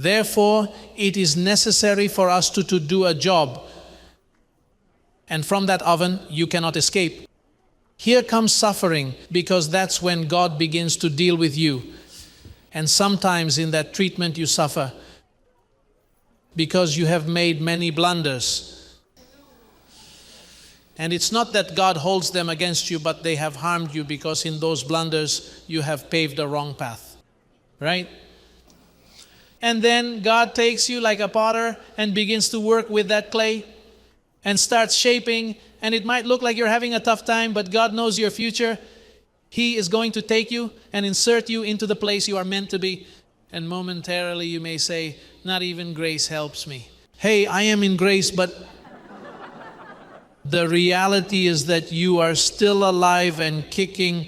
Therefore, it is necessary for us to do a job. And from that oven, you cannot escape. Here comes suffering, because that's when God begins to deal with you. And sometimes in that treatment you suffer because you have made many blunders. And it's not that God holds them against you, but they have harmed you because in those blunders you have paved a wrong path. Right? And then God takes you like a potter and begins to work with that clay and starts shaping. And it might look like you're having a tough time, but God knows your future. He is going to take you and insert you into the place you are meant to be. And momentarily you may say, not even grace helps me. Hey, I am in grace, but the reality is that you are still alive and kicking.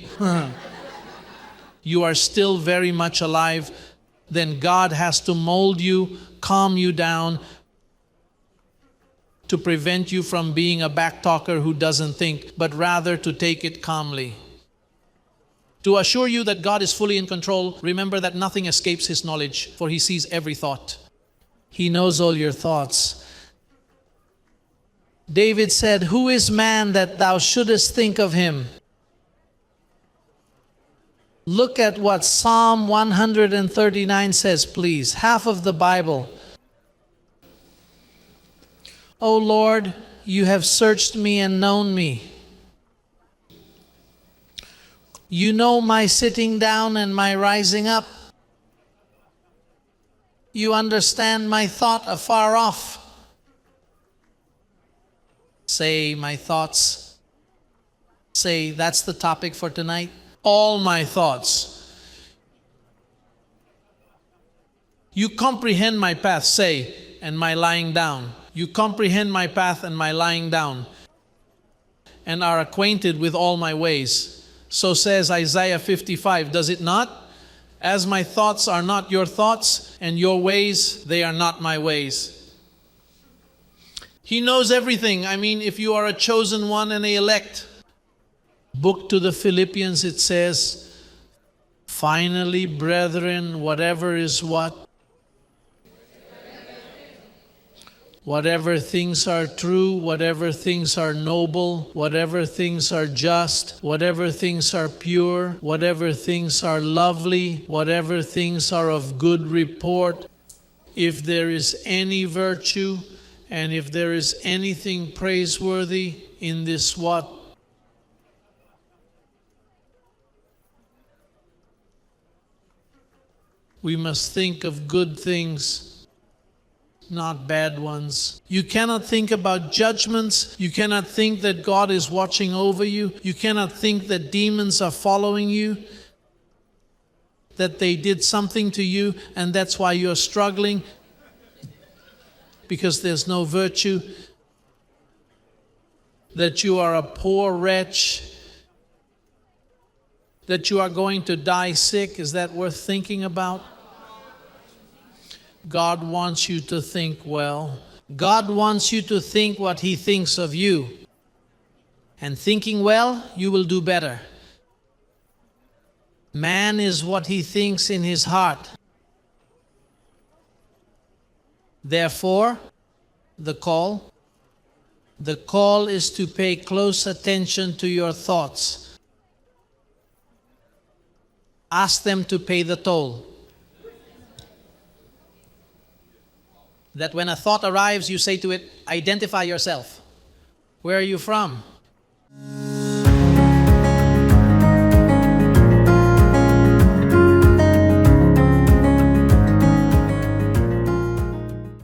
You are still very much alive. Then God has to mold you, calm you down, to prevent you from being a backtalker who doesn't think, but rather to take it calmly. To assure you that God is fully in control, remember that nothing escapes His knowledge, for He sees every thought. He knows all your thoughts. David said, "Who is man that thou shouldest think of him?" Look at what Psalm 139 says, please. Half of the Bible. O Lord, you have searched me and known me. You know my sitting down and my rising up. You understand my thought afar off. Say, my thoughts. Say, that's the topic for tonight. All my thoughts. You comprehend my path, say, and my lying down. You comprehend my path and my lying down, and are acquainted with all my ways. So says Isaiah 55, does it not? As my thoughts are not your thoughts, and your ways, they are not my ways. He knows everything. I mean, if you are a chosen one and an elect. Book to the Philippians, it says, finally, brethren, whatever is what? Whatever things are true, whatever things are noble, whatever things are just, whatever things are pure, whatever things are lovely, whatever things are of good report, if there is any virtue, and if there is anything praiseworthy in this what? We must think of good things, not bad ones. You cannot think about judgments. You cannot think that God is watching over you. You cannot think that demons are following you, that they did something to you and that's why you're struggling, because there's no virtue, that you are a poor wretch, that you are going to die sick. Is that worth thinking about? God wants you to think well. God wants you to think what He thinks of you. And thinking well, you will do better. Man is what he thinks in his heart. Therefore, the call is to pay close attention to your thoughts. Ask them to pay the toll. That when a thought arrives, you say to it, identify yourself. Where are you from?